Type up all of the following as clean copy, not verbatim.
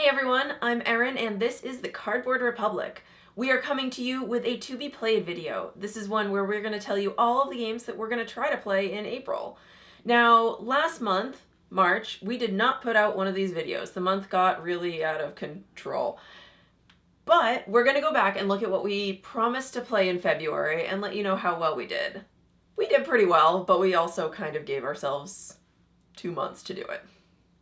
Hey everyone, I'm Erin and this is the Cardboard Republic. We are coming to you with a to be played video. This is one where we're going to tell you all of the games that we're going to try to play in April. Now, last month, March, we did not put out one of these videos. The month got really out of control. But we're going to go back and look at what we promised to play in February and let you know how well we did. We did pretty well, but we also kind of gave ourselves 2 months to do it.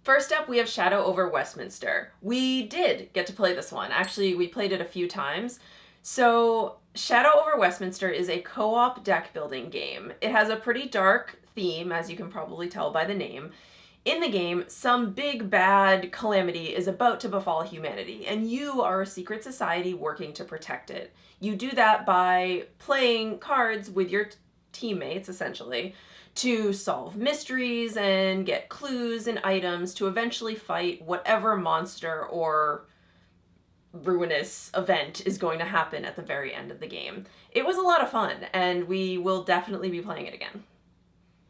First up, we have Shadow over Westminster. We did get to play this one. Actually, we played it a few times. So Shadow over Westminster is a co-op deck building game. It has a pretty dark theme, as you can probably tell by the name. In the game, some big bad calamity is about to befall humanity, and you are a secret society working to protect it. You do that by playing cards with your teammates, essentially, to solve mysteries and get clues and items to eventually fight whatever monster or ruinous event is going to happen at the very end of the game. It was a lot of fun, and we will definitely be playing it again.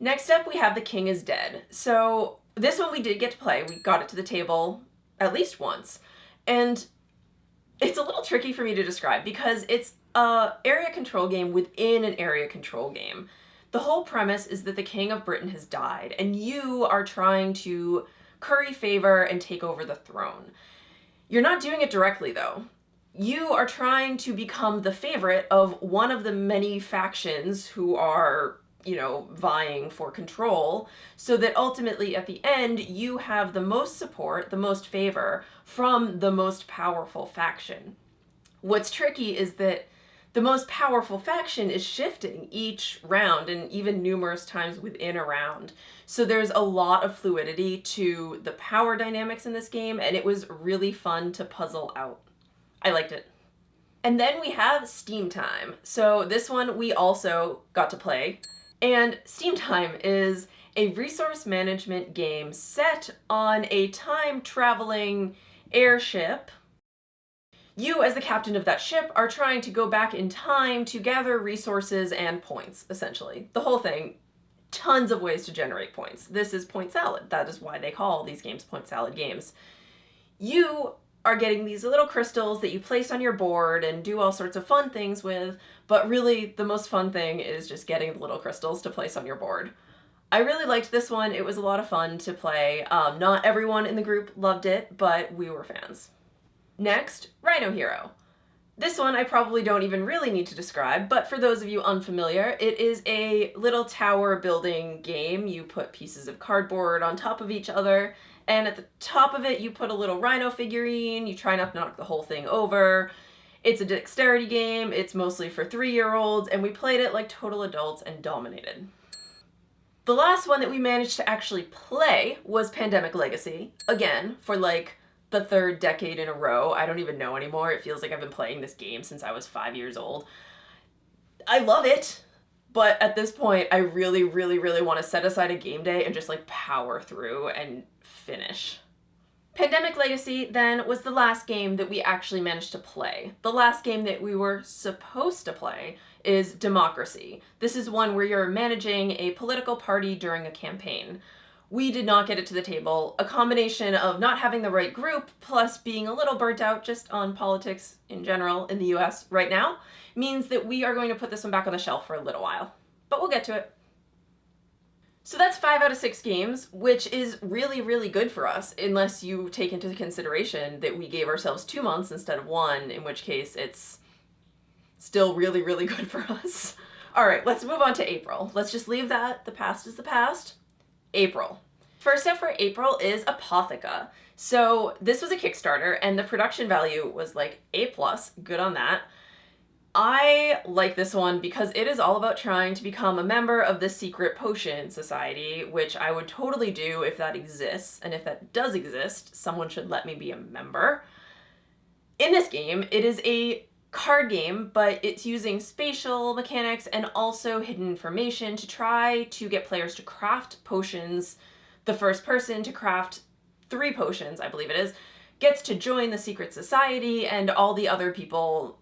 Next up, we have The King is Dead. So this one we did get to play. We got it to the table at least once. And it's a little tricky for me to describe because it's an area control game within an area control game. The whole premise is that the King of Britain has died, and you are trying to curry favor and take over the throne. You're not doing it directly, though. You are trying to become the favorite of one of the many factions who are, vying for control, so that ultimately at the end you have the most support, the most favor from the most powerful faction. What's tricky is that the most powerful faction is shifting each round and even numerous times within a round. So there's a lot of fluidity to the power dynamics in this game, and it was really fun to puzzle out. I liked it. And then we have Steam Time. So this one we also got to play. And Steam Time is a resource management game set on a time-traveling airship. You, as the captain of that ship, are trying to go back in time to gather resources and points, essentially. The whole thing, tons of ways to generate points. This is point salad. That is why they call these games point salad games. You are getting these little crystals that you place on your board and do all sorts of fun things with, but really the most fun thing is just getting the little crystals to place on your board. I really liked this one. It was a lot of fun to play. Not everyone in the group loved it, but we were fans. Next, Rhino Hero. This one I probably don't even really need to describe, but for those of you unfamiliar, it is a little tower building game. You put pieces of cardboard on top of each other, and at the top of it you put a little rhino figurine. You try not to knock the whole thing over. It's a dexterity game. It's mostly for 3-year-olds, and we played it like total adults and dominated. The last one that we managed to actually play was Pandemic Legacy, again, for like the 3rd decade in a row. I don't even know anymore. It feels like I've been playing this game since I was 5 years old. I love it, but at this point, I really, really, really want to set aside a game day and just like power through and finish. Pandemic Legacy then was the last game that we actually managed to play. The last game that we were supposed to play is Democracy. This is one where you're managing a political party during a campaign. We did not get it to the table. A combination of not having the right group plus being a little burnt out just on politics in general in the US right now means that we are going to put this one back on the shelf for a little while. But we'll get to it. So that's 5 out of 6 games, which is really, really good for us, unless you take into consideration that we gave ourselves 2 months instead of 1, in which case it's still really, really good for us. All right, let's move on to April. Let's just leave that. The past is the past. April. First up for April is Apotheca. So this was a Kickstarter and the production value was like A+, good on that. I like this one because it is all about trying to become a member of the Secret Potion Society, which I would totally do if that exists, and if that does exist, someone should let me be a member. In this game, it is a card game, but it's using spatial mechanics and also hidden information to try to get players to craft potions. The first person to craft 3 potions, I believe it is, gets to join the secret society, and all the other people,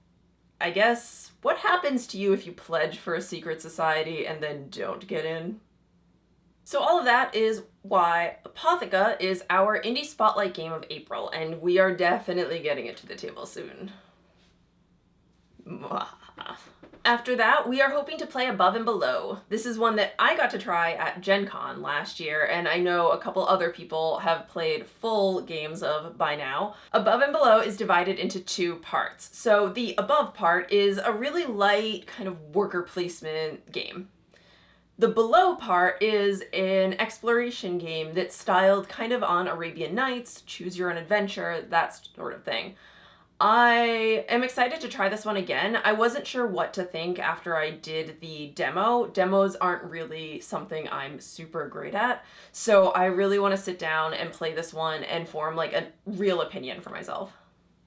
I guess, what happens to you if you pledge for a secret society and then don't get in? So all of that is why Apotheca is our Indie Spotlight game of April, and we are definitely getting it to the table soon. After that, we are hoping to play Above and Below. This is one that I got to try at Gen Con last year, and I know a couple other people have played full games of by now. Above and Below is divided into two parts. So the above part is a really light kind of worker placement game. The below part is an exploration game that's styled kind of on Arabian Nights, choose your own adventure, that sort of thing. I am excited to try this one again. I wasn't sure what to think after I did the demo. Demos aren't really something I'm super great at, so I really want to sit down and play this one and form like a real opinion for myself.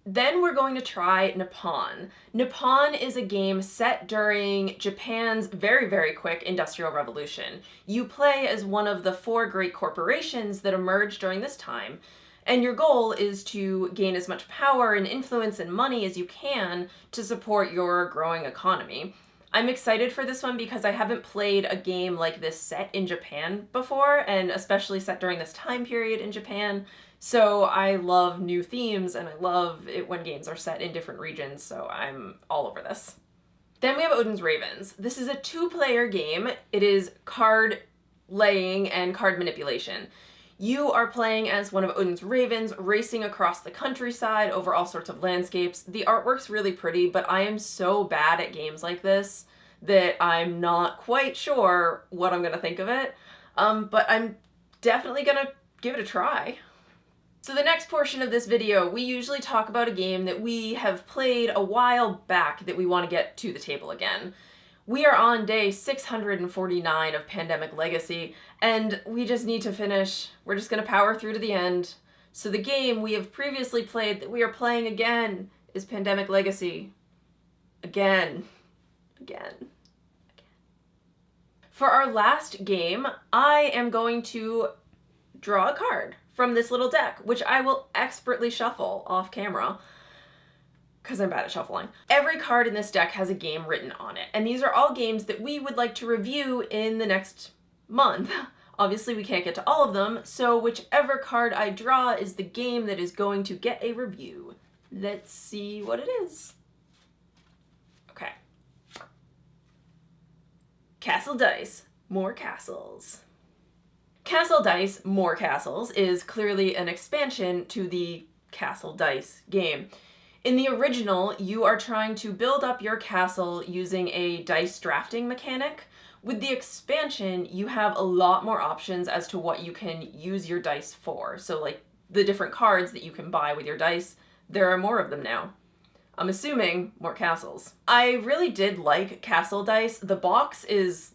Then we're going to try Nippon. Nippon is a game set during Japan's very, very quick Industrial Revolution. You play as one of the 4 great corporations that emerged during this time, and your goal is to gain as much power and influence and money as you can to support your growing economy. I'm excited for this one because I haven't played a game like this set in Japan before, and especially set during this time period in Japan. So I love new themes, and I love it when games are set in different regions, so I'm all over this. Then we have Odin's Ravens. This is a 2-player game. It is card laying and card manipulation. You are playing as one of Odin's ravens, racing across the countryside over all sorts of landscapes. The artwork's really pretty, but I am so bad at games like this that I'm not quite sure what I'm gonna think of it. But I'm definitely gonna give it a try. So the next portion of this video, we usually talk about a game that we have played a while back that we want to get to the table again. We are on day 649 of Pandemic Legacy, and we just need to finish. We're just going to power through to the end. So the game we have previously played that we are playing again is Pandemic Legacy. Again. For our last game, I am going to draw a card from this little deck, which I will expertly shuffle off camera because I'm bad at shuffling. Every card in this deck has a game written on it, and these are all games that we would like to review in the next month. Obviously, we can't get to all of them, so whichever card I draw is the game that is going to get a review. Let's see what it is. Okay. Castle Dice, more castles. Castle Dice, More Castles is clearly an expansion to the Castle Dice game. In the original, you are trying to build up your castle using a dice drafting mechanic. With the expansion, you have a lot more options as to what you can use your dice for. So like the different cards that you can buy with your dice, there are more of them now. I'm assuming more castles. I really did like Castle Dice. The box is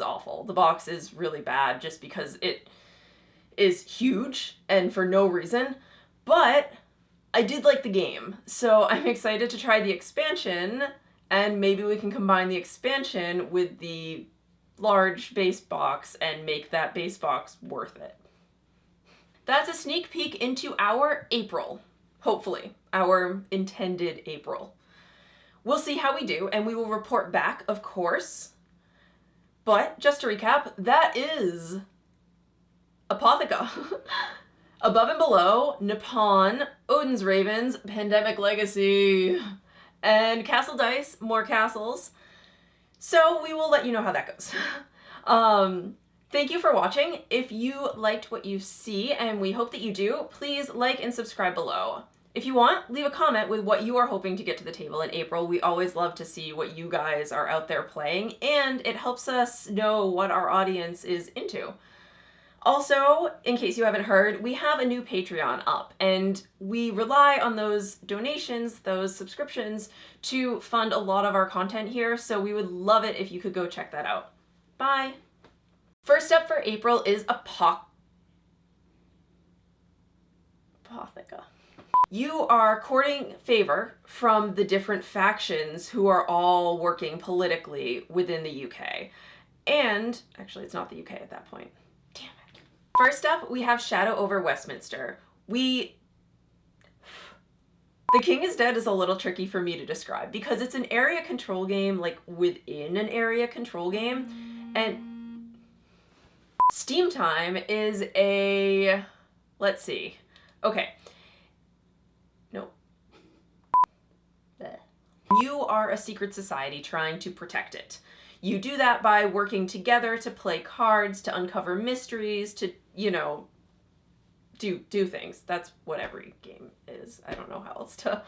awful. The box is really bad just because it is huge and for no reason, but I did like the game. So I'm excited to try the expansion, and maybe we can combine the expansion with the large base box and make that base box worth it. That's a sneak peek into our April, hopefully, our intended April. We'll see how we do, and we will report back, of course. But just to recap, that is Apotheca. Above and Below, Nippon, Odin's Ravens, Pandemic Legacy, and Castle Dice, More Castles. So we will let you know how that goes. Thank you for watching. If you liked what you see, and we hope that you do, please like and subscribe below. If you want, leave a comment with what you are hoping to get to the table in April. We always love to see what you guys are out there playing, and it helps us know what our audience is into. Also, in case you haven't heard, we have a new Patreon up, and we rely on those donations, those subscriptions, to fund a lot of our content here, so we would love it if you could go check that out. Bye! First up for April is Apotheca. You are courting favor from the different factions who are all working politically within the UK. And, actually it's not the UK at that point. Damn it. First up, we have Shadow over Westminster. The King is Dead is a little tricky for me to describe because it's an area control game, like within an area control game, and Steam Time is a, let's see. Okay. No. You are a secret society trying to protect it. You do that by working together to play cards, to uncover mysteries, to, you know, do things. That's what every game is. I don't know how else to